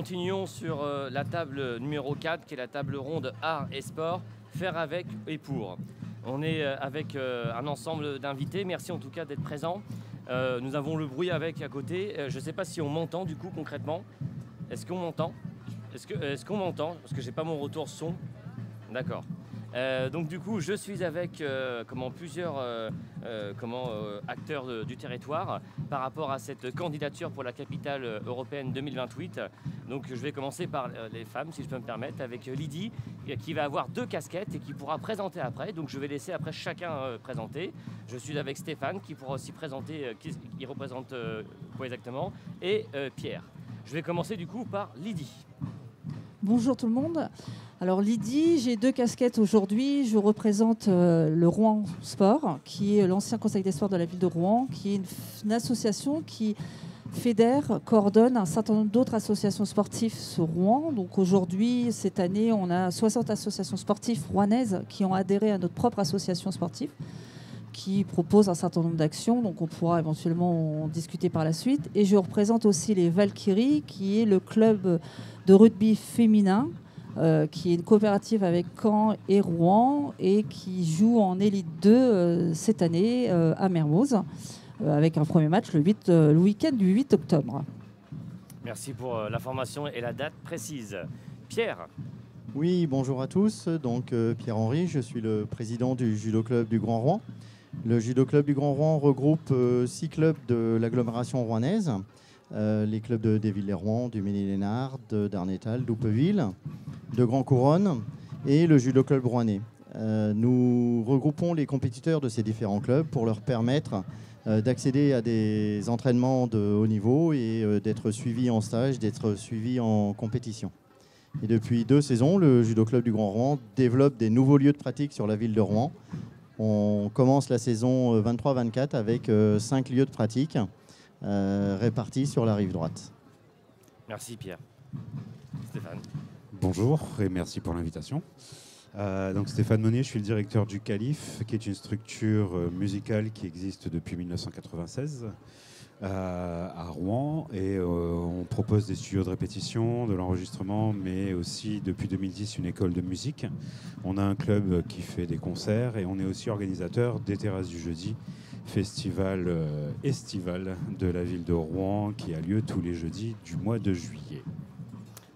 continuons sur la table numéro 4, qui est la table ronde art et sport, faire avec et pour. On est avec un ensemble d'invités. Merci en tout cas d'être présents. Nous avons le bruit avec à côté. Je ne sais pas si on m'entend du coup concrètement. Est-ce qu'on m'entend? Est-ce qu'on m'entend? Parce que j'ai pas mon retour son. D'accord. Donc du coup, je suis avec plusieurs acteurs du territoire par rapport à cette candidature pour la capitale européenne 2028. Donc je vais commencer par les femmes, si je peux me permettre, avec Lydie, qui va avoir 2 casquettes et qui pourra présenter après. Donc je vais laisser après chacun présenter. Je suis avec Stéphane, qui pourra aussi présenter qui représente quoi exactement, et Pierre. Je vais commencer du coup par Lydie. Bonjour tout le monde. Alors Lydie, j'ai 2 casquettes aujourd'hui. Je représente le Rouen Sport, qui est l'ancien conseil des sports de la ville de Rouen, qui est une association qui fédère, coordonne un certain nombre d'autres associations sportives sur Rouen. Donc aujourd'hui, cette année, on a 60 associations sportives rouennaises qui ont adhéré à notre propre association sportive, qui propose un certain nombre d'actions, donc on pourra éventuellement en discuter par la suite. Et je représente aussi les Valkyries, qui est le club de rugby féminin, qui est une coopérative avec Caen et Rouen, et qui joue en Élite 2 cette année à Mermoz, avec un premier match le week-end du 8 octobre. Merci pour l'information et la date précise. Pierre. Oui, bonjour à tous. Donc Pierre-Henri, je suis le président du Judo Club du Grand Rouen. Le Judo Club du Grand Rouen regroupe 6 clubs de l'agglomération rouennaise. Les clubs de Desvillers-les-Rouen, du Ménil-Lénard, d'Arnétal, d'Oupeville, de Grand Couronne et le Judo Club rouennais. Nous regroupons les compétiteurs de ces différents clubs pour leur permettre d'accéder à des entraînements de haut niveau et d'être suivis en stage, d'être suivis en compétition. Et depuis 2 saisons, le Judo Club du Grand Rouen développe des nouveaux lieux de pratique sur la ville de Rouen. On commence la saison 23-24 avec 5 lieux de pratique répartis sur la rive droite. Merci Pierre. Stéphane. Bonjour et merci pour l'invitation. Donc Stéphane Monnier, je suis le directeur du Calife, qui est une structure musicale qui existe depuis 1996 à Rouen. Et on propose des studios de répétition, de l'enregistrement, mais aussi depuis 2010 une école de musique. On a un club qui fait des concerts et on est aussi organisateur des Terrasses du Jeudi, festival estival de la ville de Rouen qui a lieu tous les jeudis du mois de juillet.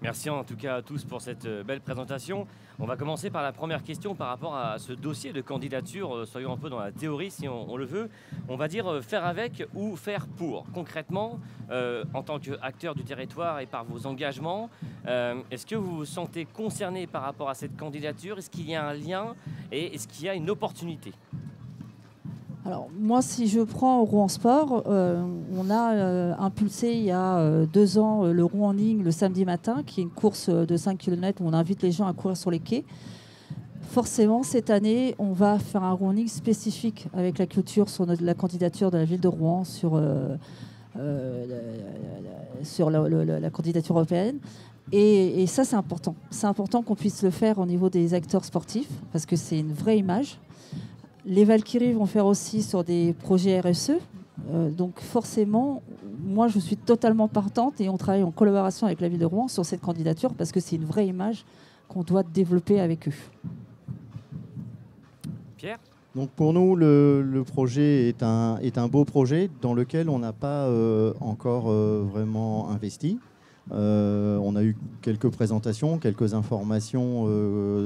Merci en tout cas à tous pour cette belle présentation. On va commencer par la première question par rapport à ce dossier de candidature. Soyons un peu dans la théorie si on le veut. On va dire faire avec ou faire pour. Concrètement, en tant qu'acteur du territoire et par vos engagements, est-ce que vous vous sentez concerné par rapport à cette candidature? Est-ce qu'il y a un lien et est-ce qu'il y a une opportunité? Alors moi, si je prends Rouen Sport, on a impulsé il y a 2 ans le Rouen-Ligne le samedi matin, qui est une course de 5 km où on invite les gens à courir sur les quais. Forcément, cette année, on va faire un Rouen-Ligne spécifique avec la culture sur la candidature de la ville de Rouen sur la candidature européenne. Et ça, c'est important. C'est important qu'on puisse le faire au niveau des acteurs sportifs, parce que c'est une vraie image. Les Valkyries vont faire aussi sur des projets RSE. Donc forcément, moi je suis totalement partante et on travaille en collaboration avec la ville de Rouen sur cette candidature parce que c'est une vraie image qu'on doit développer avec eux. Pierre ? Donc pour nous, le projet est un beau projet dans lequel on n'a pas encore vraiment investi. On a eu quelques présentations, quelques informations.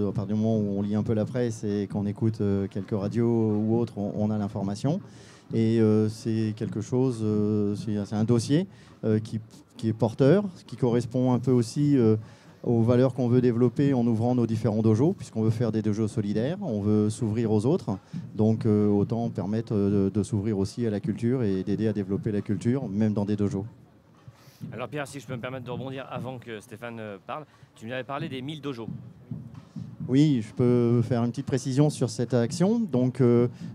À partir du moment où on lit un peu la presse et qu'on écoute quelques radios ou autres, on a l'information. Et c'est quelque chose, c'est un dossier qui est porteur, qui correspond un peu aussi aux valeurs qu'on veut développer en ouvrant nos différents dojos, puisqu'on veut faire des dojos solidaires, on veut s'ouvrir aux autres. Donc autant permettre de s'ouvrir aussi à la culture et d'aider à développer la culture, même dans des dojos. Alors Pierre, si je peux me permettre de rebondir avant que Stéphane parle, tu nous avais parlé des 1000 dojos. Oui, je peux faire une petite précision sur cette action. Donc,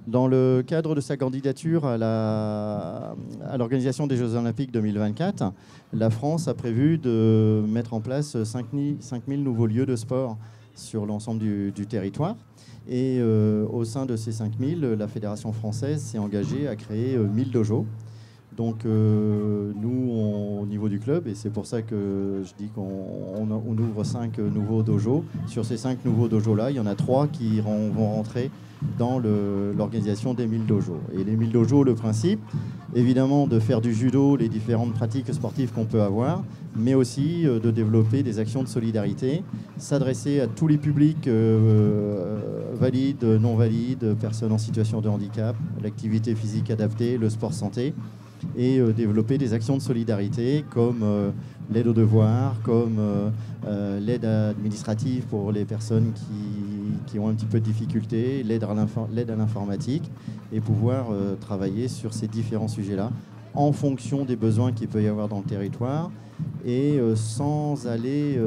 dans le cadre de sa candidature à l'organisation des Jeux Olympiques 2024, la France a prévu de mettre en place 5000 nouveaux lieux de sport sur l'ensemble du territoire. Et au sein de ces 5000, la Fédération française s'est engagée à créer 1000 dojos. Donc nous, au niveau du club, et c'est pour ça que je dis qu'on ouvre 5 nouveaux dojos. Sur ces 5 nouveaux dojos-là, il y en a 3 qui vont rentrer dans l'organisation des 1000 dojos. Et les 1000 dojos, le principe, évidemment, de faire du judo, les différentes pratiques sportives qu'on peut avoir, mais aussi de développer des actions de solidarité, s'adresser à tous les publics valides, non valides, personnes en situation de handicap, l'activité physique adaptée, le sport santé, et développer des actions de solidarité comme l'aide aux devoirs, comme l'aide administrative pour les personnes qui ont un petit peu de difficultés, l'aide à l'informatique, et pouvoir travailler sur ces différents sujets-là en fonction des besoins qu'il peut y avoir dans le territoire et sans aller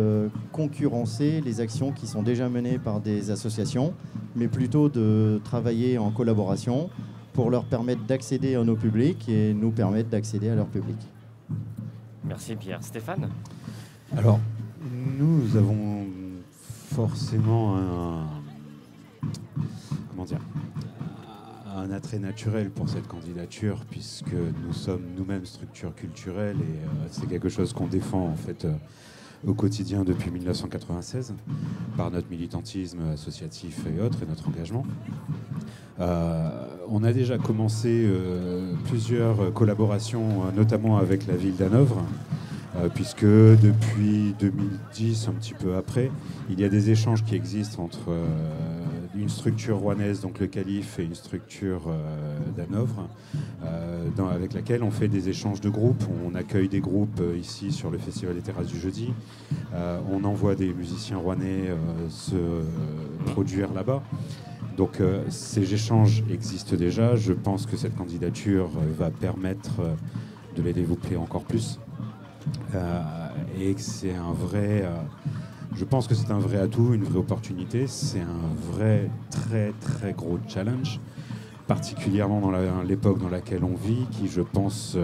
concurrencer les actions qui sont déjà menées par des associations, mais plutôt de travailler en collaboration pour leur permettre d'accéder à nos publics et nous permettre d'accéder à leur public. Merci Pierre. Stéphane ? Alors, nous avons forcément un attrait naturel pour cette candidature, puisque nous sommes nous-mêmes structure culturelle et c'est quelque chose qu'on défend en fait au quotidien depuis 1996 par notre militantisme associatif et autres et notre engagement. On a déjà commencé plusieurs collaborations, notamment avec la ville d'Hanovre, puisque depuis 2010, un petit peu après, il y a des échanges qui existent entre une structure rouennaise, donc le Calife, et une structure d'Hanovre, avec laquelle on fait des échanges de groupes. On accueille des groupes ici sur le Festival des Terrasses du Jeudi. On envoie des musiciens rouennais se produire là-bas. Donc ces échanges existent déjà. Je pense que cette candidature va permettre de les développer encore plus. Et que c'est un vrai... je pense que c'est un vrai atout, une vraie opportunité. C'est un vrai, très, très gros challenge, particulièrement dans l'époque dans laquelle on vit, qui, je pense,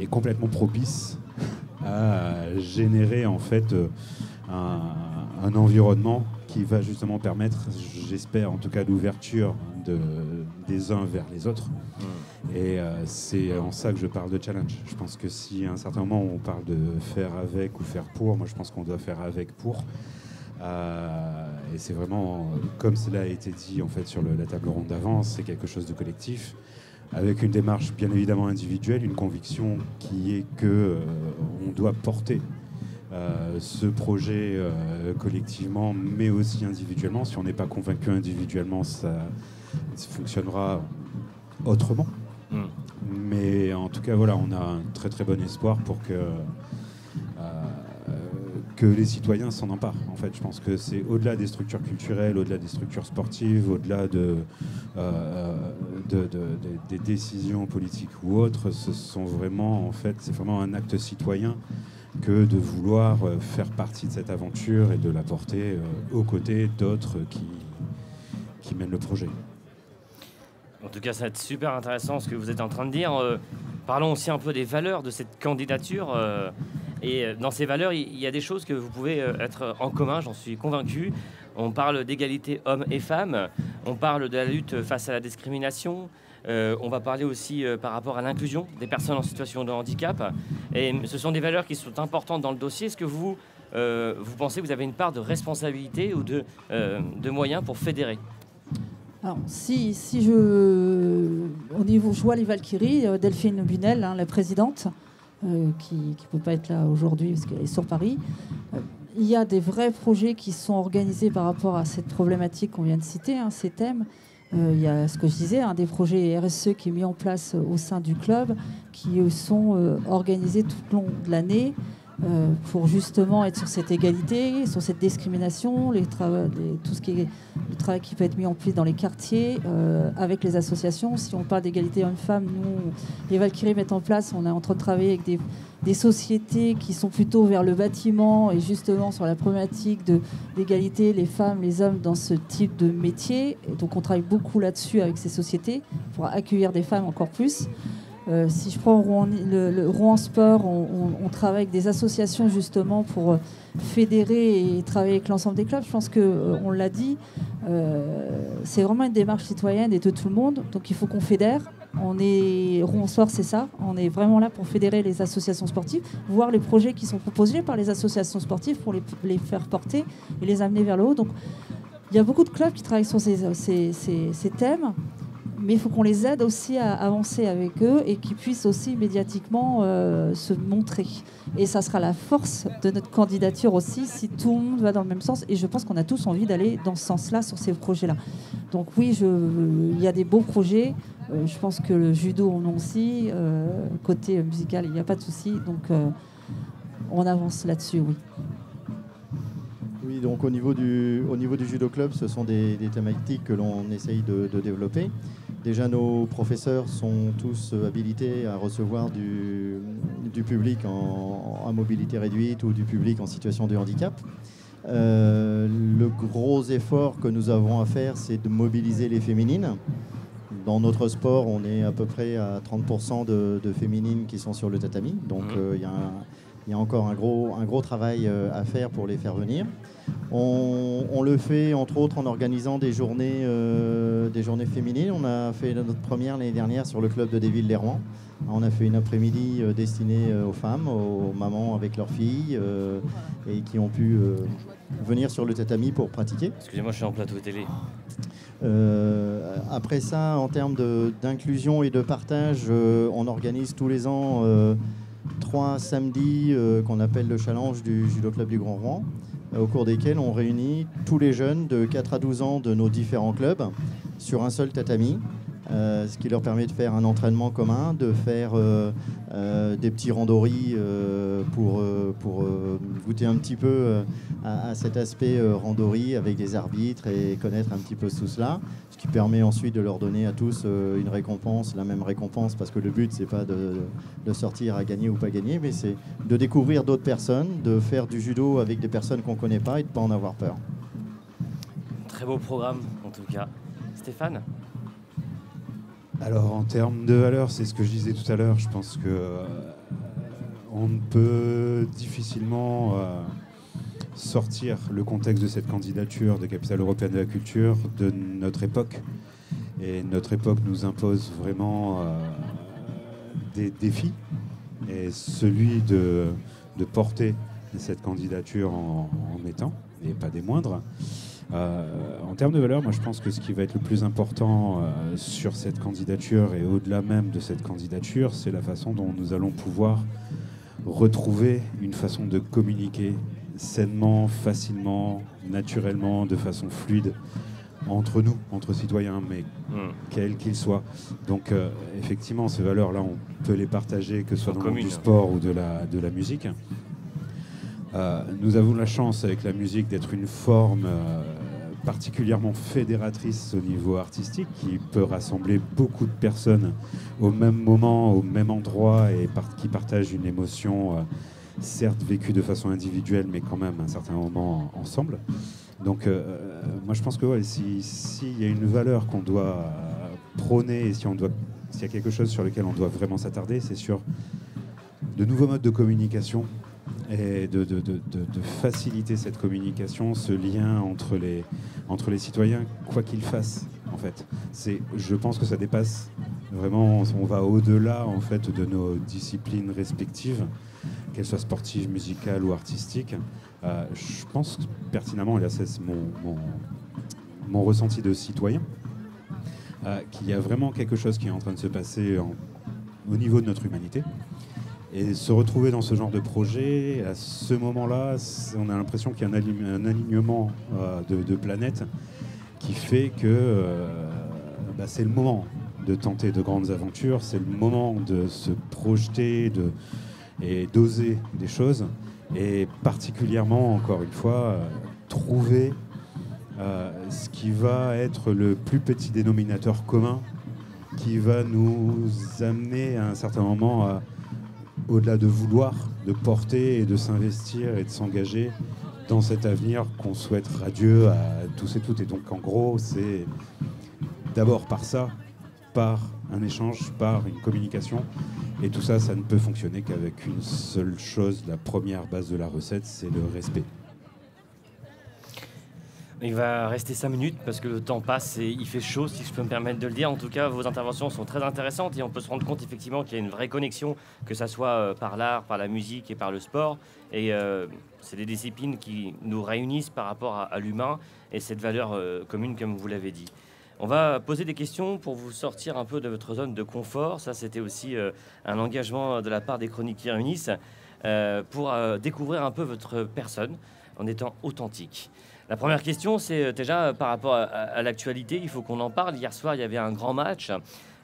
est complètement propice à générer, en fait, un environnement qui va justement permettre, j'espère en tout cas, l'ouverture des uns vers les autres. Et c'est en ça que je parle de challenge. Je pense que si à un certain moment on parle de faire avec ou faire pour, moi je pense qu'on doit faire avec pour. Et c'est vraiment, comme cela a été dit en fait sur la table ronde d'avant, c'est quelque chose de collectif, avec une démarche bien évidemment individuelle, une conviction qui est que on doit porter ce projet collectivement, mais aussi individuellement. Si on n'est pas convaincu individuellement, ça fonctionnera autrement. Mais en tout cas, voilà, on a un très très bon espoir pour que les citoyens s'en emparent. En fait, je pense que c'est au-delà des structures culturelles, au-delà des structures sportives, au-delà des décisions politiques ou autres. Ce sont vraiment, en fait, c'est vraiment un acte citoyen que de vouloir faire partie de cette aventure et de la porter aux côtés d'autres qui mènent le projet. En tout cas, ça va être super intéressant ce que vous êtes en train de dire. Parlons aussi un peu des valeurs de cette candidature. Et dans ces valeurs, il y a des choses que vous pouvez être en commun, j'en suis convaincu. On parle d'égalité hommes et femmes. On parle de la lutte face à la discrimination. On va parler aussi par rapport à l'inclusion des personnes en situation de handicap. Et ce sont des valeurs qui sont importantes dans le dossier. Est-ce que vous pensez que vous avez une part de responsabilité ou de moyens pour fédérer ? Alors, si au niveau, je vois les Valkyries, Delphine Bunel, la présidente, qui ne peut pas être là aujourd'hui parce qu'elle est sur Paris. Il y a des vrais projets qui sont organisés par rapport à cette problématique qu'on vient de citer, ces thèmes. Il y a ce que je disais, des projets RSE qui est mis en place au sein du club, qui sont organisés tout au long de l'année pour justement être sur cette égalité, sur cette discrimination, tout ce qui est le travail qui peut être mis en place dans les quartiers avec les associations. Si on parle d'égalité hommes-femmes, nous, les Valkyries mettent en place, on est en train de travailler avec des sociétés qui sont plutôt vers le bâtiment et justement sur la problématique d'égalité, les femmes, les hommes dans ce type de métier. Et donc on travaille beaucoup là-dessus avec ces sociétés pour accueillir des femmes encore plus. Si je prends le Rouen Sport, on travaille avec des associations justement pour fédérer et travailler avec l'ensemble des clubs. Je pense qu'on l'a dit, c'est vraiment une démarche citoyenne et de tout le monde. Donc il faut qu'on fédère. Rouen Sport, c'est ça. On est vraiment là pour fédérer les associations sportives, voir les projets qui sont proposés par les associations sportives pour les faire porter et les amener vers le haut. Donc il y a beaucoup de clubs qui travaillent sur ces thèmes. Mais il faut qu'on les aide aussi à avancer avec eux et qu'ils puissent aussi médiatiquement se montrer. Et ça sera la force de notre candidature aussi si tout le monde va dans le même sens. Et je pense qu'on a tous envie d'aller dans ce sens-là sur ces projets-là. Donc oui, il y a des beaux projets. Je pense que le judo en a aussi. Côté musical, il n'y a pas de souci. Donc on avance là-dessus, oui. Oui, donc au niveau du judo club, ce sont des thématiques que l'on essaye de développer. Déjà, nos professeurs sont tous habilités à recevoir du public à mobilité réduite ou du public en situation de handicap. Le gros effort que nous avons à faire, c'est de mobiliser les féminines. Dans notre sport, on est à peu près à 30% de féminines qui sont sur le tatami. Donc, il y a encore un gros travail à faire pour les faire venir. On le fait entre autres en organisant des journées féminines. On a fait notre première l'année dernière sur le club de Desvilles-les-Rouen. On a fait une après-midi destinée aux femmes, aux mamans avec leurs filles et qui ont pu venir sur le tatami pour pratiquer. Excusez-moi, je suis en plateau télé. Après ça, en termes d'inclusion et de partage, on organise tous les ans 3 samedis qu'on appelle le challenge du Judo Club du Grand Rouen, au cours desquels on réunit tous les jeunes de 4 à 12 ans de nos différents clubs sur un seul tatami, ce qui leur permet de faire un entraînement commun, de faire des petits randonnées pour goûter un petit peu à cet aspect randonné avec des arbitres et connaître un petit peu tout cela, ce qui permet ensuite de leur donner à tous une récompense, la même récompense, parce que le but c'est pas de sortir à gagner ou pas gagner, mais c'est de découvrir d'autres personnes, de faire du judo avec des personnes qu'on connaît pas et de pas en avoir peur. Très beau programme en tout cas. Stéphane ? Alors en termes de valeur, c'est ce que je disais tout à l'heure, je pense que on peut difficilement sortir le contexte de cette candidature de capitale européenne de la culture de notre époque. Et notre époque nous impose vraiment des défis. Et celui de porter cette candidature en étant, et pas des moindres. En termes de valeur, moi je pense que ce qui va être le plus important sur cette candidature et au-delà même de cette candidature, c'est la façon dont nous allons pouvoir retrouver une façon de communiquer sainement, facilement, naturellement, de façon fluide entre nous, entre citoyens, mais quels qu'ils soient. Donc effectivement, ces valeurs-là, on peut les partager, que ce soit dans le monde du sport ou de la musique. Nous avons la chance avec la musique d'être une forme particulièrement fédératrice au niveau artistique qui peut rassembler beaucoup de personnes au même moment, au même endroit et qui partagent une émotion certes vécue de façon individuelle mais quand même à un certain moment ensemble. Donc moi je pense que s'il y a une valeur qu'on doit prôner et s'il y a quelque chose sur lequel on doit vraiment s'attarder, c'est sur de nouveaux modes de communication et de faciliter cette communication, ce lien entre les citoyens, quoi qu'ils fassent, en fait. Je pense que ça dépasse vraiment, on va au-delà, en fait, de nos disciplines respectives, qu'elles soient sportives, musicales ou artistiques. Je pense pertinemment, et là c'est mon ressenti de citoyen, qu'il y a vraiment quelque chose qui est en train de se passer au niveau de notre humanité. Et se retrouver dans ce genre de projet, à ce moment-là, on a l'impression qu'il y a un alignement de planètes qui fait que c'est le moment de tenter de grandes aventures, c'est le moment de se projeter et d'oser des choses, et particulièrement, encore une fois, trouver ce qui va être le plus petit dénominateur commun qui va nous amener à un certain moment à au-delà de vouloir, de porter et de s'investir et de s'engager dans cet avenir qu'on souhaite radieux à tous et toutes. Et donc en gros, c'est d'abord par ça par un échange, par une communication. Et tout ça, ça ne peut fonctionner qu'avec une seule chose. La première base de la recette, c'est le respect. Il va rester 5 minutes parce que le temps passe et il fait chaud, si je peux me permettre de le dire. En tout cas, vos interventions sont très intéressantes et on peut se rendre compte effectivement qu'il y a une vraie connexion, que ça soit par l'art, par la musique et par le sport. Et c'est des disciplines qui nous réunissent par rapport à l'humain et cette valeur commune, comme vous l'avez dit. On va poser des questions pour vous sortir un peu de votre zone de confort. Ça, c'était aussi un engagement de la part des Chroniques qui réunissent pour découvrir un peu votre personne en étant authentique. La première question, c'est déjà par rapport à l'actualité, il faut qu'on en parle. Hier soir, il y avait un grand match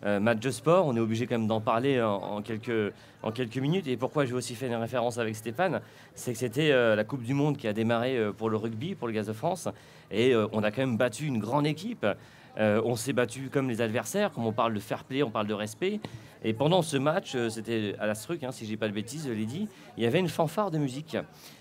de sport. On est obligé quand même d'en parler en quelques minutes. Et pourquoi j'ai aussi fait une référence avec Stéphane, c'est que c'était la Coupe du Monde qui a démarré pour le rugby, pour le Gaz de France. Et on a quand même battu une grande équipe. On s'est battu comme les adversaires, comme on parle de fair play, on parle de respect. Et pendant ce match, c'était à l'Astruc, si je dis pas de bêtises, je l'ai dit, il y avait une fanfare de musique.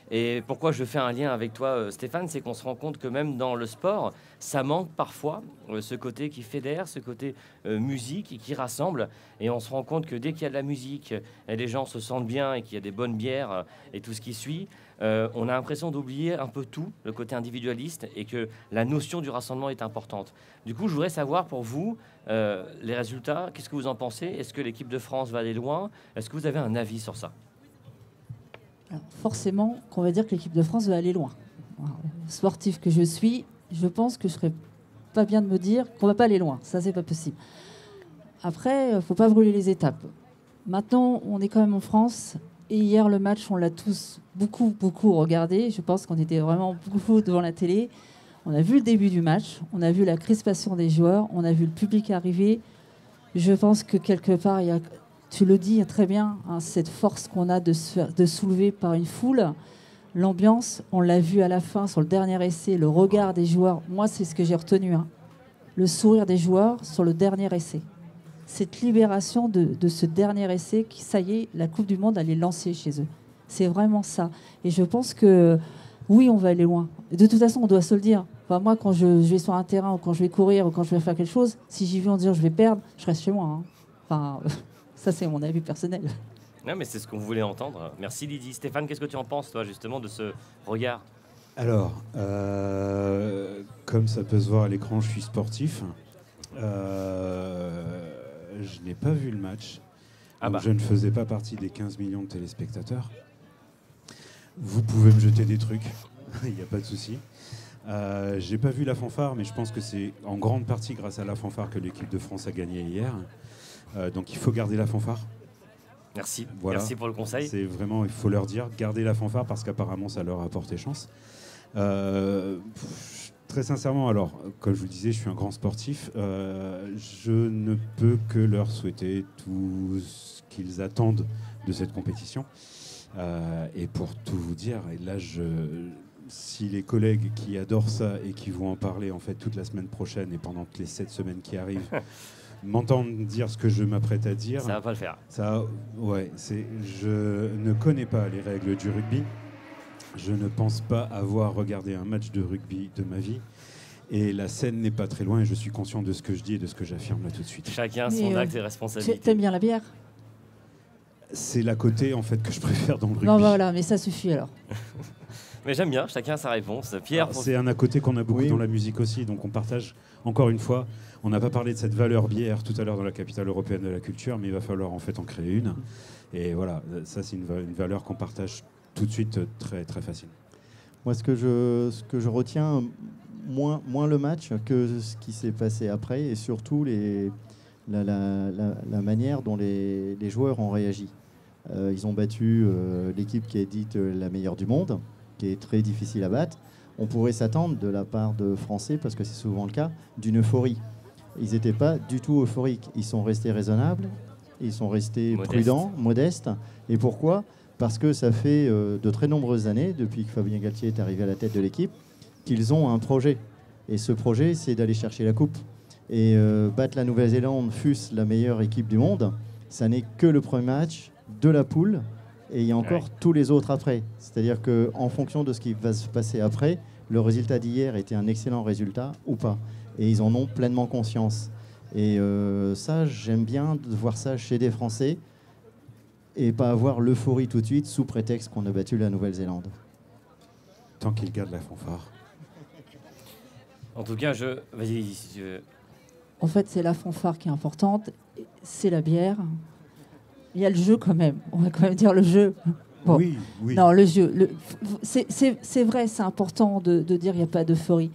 Et pourquoi je fais un lien avec toi, Stéphane, c'est qu'on se rend compte que même dans le sport, ça manque parfois ce côté qui fédère, ce côté musique et qui rassemble. Et on se rend compte que dès qu'il y a de la musique, et les gens se sentent bien et qu'il y a des bonnes bières et tout ce qui suit, on a l'impression d'oublier un peu tout, le côté individualiste, et que la notion du rassemblement est importante. Du coup, je voudrais savoir pour vous, les résultats, qu'est-ce que vous en pensez? Est-ce que l'équipe de France va aller loin? Est-ce que vous avez un avis sur ça? Alors, forcément qu'on va dire que l'équipe de France va aller loin. Alors, sportif que je suis, je pense que je serais pas bien de me dire qu'on va pas aller loin. Ça, c'est pas possible. Après, faut pas brûler les étapes. Maintenant, on est quand même en France. Et hier, le match, on l'a tous beaucoup regardé. Je pense qu'on était vraiment beaucoup devant la télé. On a vu le début du match. On a vu la crispation des joueurs. On a vu le public arriver. Je pense que quelque part, il y a... Tu le dis très bien, cette force qu'on a de soulever par une foule. L'ambiance, on l'a vu à la fin sur le dernier essai, le regard des joueurs. Moi, c'est ce que j'ai retenu. Le sourire des joueurs sur le dernier essai. Cette libération de ce dernier essai, qui, ça y est, la Coupe du Monde, elle est lancée chez eux. C'est vraiment ça. Et je pense que, oui, on va aller loin. Et de toute façon, on doit se le dire. Enfin, moi, quand je vais sur un terrain, ou quand je vais courir, ou quand je vais faire quelque chose, si j'y vais en disant je vais perdre, je reste chez moi. Enfin... Ça, c'est mon avis personnel. Non, mais c'est ce qu'on voulait entendre. Merci Lydie. Stéphane, qu'est-ce que tu en penses, toi, justement, de ce regard? Alors, comme ça peut se voir à l'écran, je suis sportif. Je n'ai pas vu le match. Je ne faisais pas partie des 15 millions de téléspectateurs. Vous pouvez me jeter des trucs, il n'y a pas de souci. J'ai pas vu la fanfare, mais je pense que c'est en grande partie grâce à la fanfare que l'équipe de France a gagné hier. Donc il faut garder la fanfare. Merci, voilà. Merci pour le conseil. C'est vraiment, il faut leur dire, gardez la fanfare parce qu'apparemment ça leur a apporté chance. Très sincèrement, alors, comme je vous le disais, je suis un grand sportif. Je ne peux que leur souhaiter tout ce qu'ils attendent de cette compétition. Et pour tout vous dire, et là, si les collègues qui adorent ça et qui vont en parler en fait toute la semaine prochaine et pendant les 7 semaines qui arrivent, m'entendent dire ce que je m'apprête à dire. Ça va pas le faire. Je ne connais pas les règles du rugby. Je ne pense pas avoir regardé un match de rugby de ma vie. Et la scène n'est pas très loin et je suis conscient de ce que je dis et de ce que j'affirme là tout de suite. Chacun son acte et responsabilité. T'aimes bien la bière? C'est la côté en fait que je préfère dans le rugby. Non, voilà, mais ça suffit alors. Mais j'aime bien, chacun sa réponse. Pierre, c'est un à côté qu'on a beaucoup dans la musique aussi, donc on partage encore une fois. On n'a pas parlé de cette valeur bière tout à l'heure dans la capitale européenne de la culture, mais il va falloir en fait en créer une. Et voilà, ça c'est une valeur qu'on partage tout de suite très, très facile. Moi, ce que je retiens, moins le match que ce qui s'est passé après, et surtout la manière dont les joueurs ont réagi. Ils ont battu l'équipe qui est dite la meilleure du monde, qui est très difficile à battre. On pourrait s'attendre de la part de Français, parce que c'est souvent le cas, d'une euphorie. Ils n'étaient pas du tout euphoriques. Ils sont restés raisonnables, ils sont restés prudents, modestes. Et pourquoi ? Parce que ça fait de très nombreuses années, depuis que Fabien Galtier est arrivé à la tête de l'équipe, qu'ils ont un projet. Et ce projet, c'est d'aller chercher la coupe. Et battre la Nouvelle-Zélande, fût-ce la meilleure équipe du monde, ça n'est que le premier match de la poule. Et il y a encore tous les autres après. C'est-à-dire qu'en fonction de ce qui va se passer après, le résultat d'hier était un excellent résultat ou pas. Et ils en ont pleinement conscience. Et ça, j'aime bien de voir ça chez des Français et pas avoir l'euphorie tout de suite sous prétexte qu'on a battu la Nouvelle-Zélande. Tant qu'ils gardent la fanfare. En tout cas, vas-y. En fait, c'est la fanfare qui est importante, c'est la bière. Il y a le jeu quand même, on va quand même dire le jeu. Bon. Oui, oui. Non, le jeu, c'est vrai, c'est important de dire qu'il n'y a pas d'euphorie.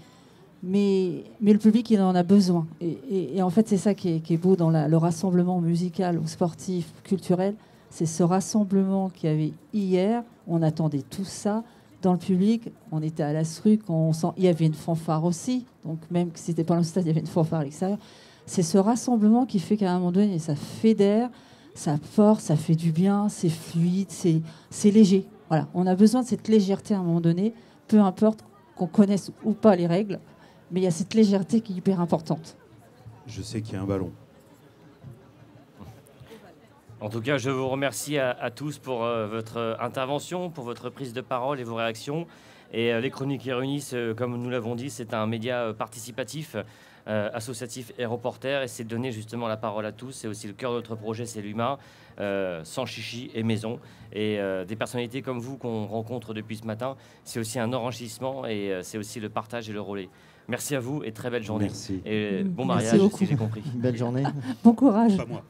Mais le public, il en a besoin. Et en fait, c'est ça qui est beau dans le rassemblement musical ou sportif, culturel. C'est ce rassemblement qu'il y avait hier. On attendait tout ça dans le public. On était à la SRUC. Il y avait une fanfare aussi. Donc même si c'était pas dans le stade, il y avait une fanfare à l'extérieur. C'est ce rassemblement qui fait qu'à un moment donné, ça fédère, ça porte, ça fait du bien, c'est fluide, c'est léger. Voilà. On a besoin de cette légèreté à un moment donné, peu importe qu'on connaisse ou pas les règles. Mais il y a cette légèreté qui est hyper importante. Je sais qu'il y a un ballon. En tout cas, je vous remercie à tous pour votre intervention, pour votre prise de parole et vos réactions. Et les Chroniques qui réunissent, comme nous l'avons dit, c'est un média participatif, associatif et reporter. Et c'est de donner justement la parole à tous. C'est aussi le cœur de notre projet, c'est l'humain, sans chichi et maison. Et des personnalités comme vous qu'on rencontre depuis ce matin, c'est aussi un enrichissement et c'est aussi le partage et le relais. Merci à vous et très belle journée. Merci. Et bon Merci mariage, beaucoup. si j'ai compris. Belle journée. Bon courage. Pas moi.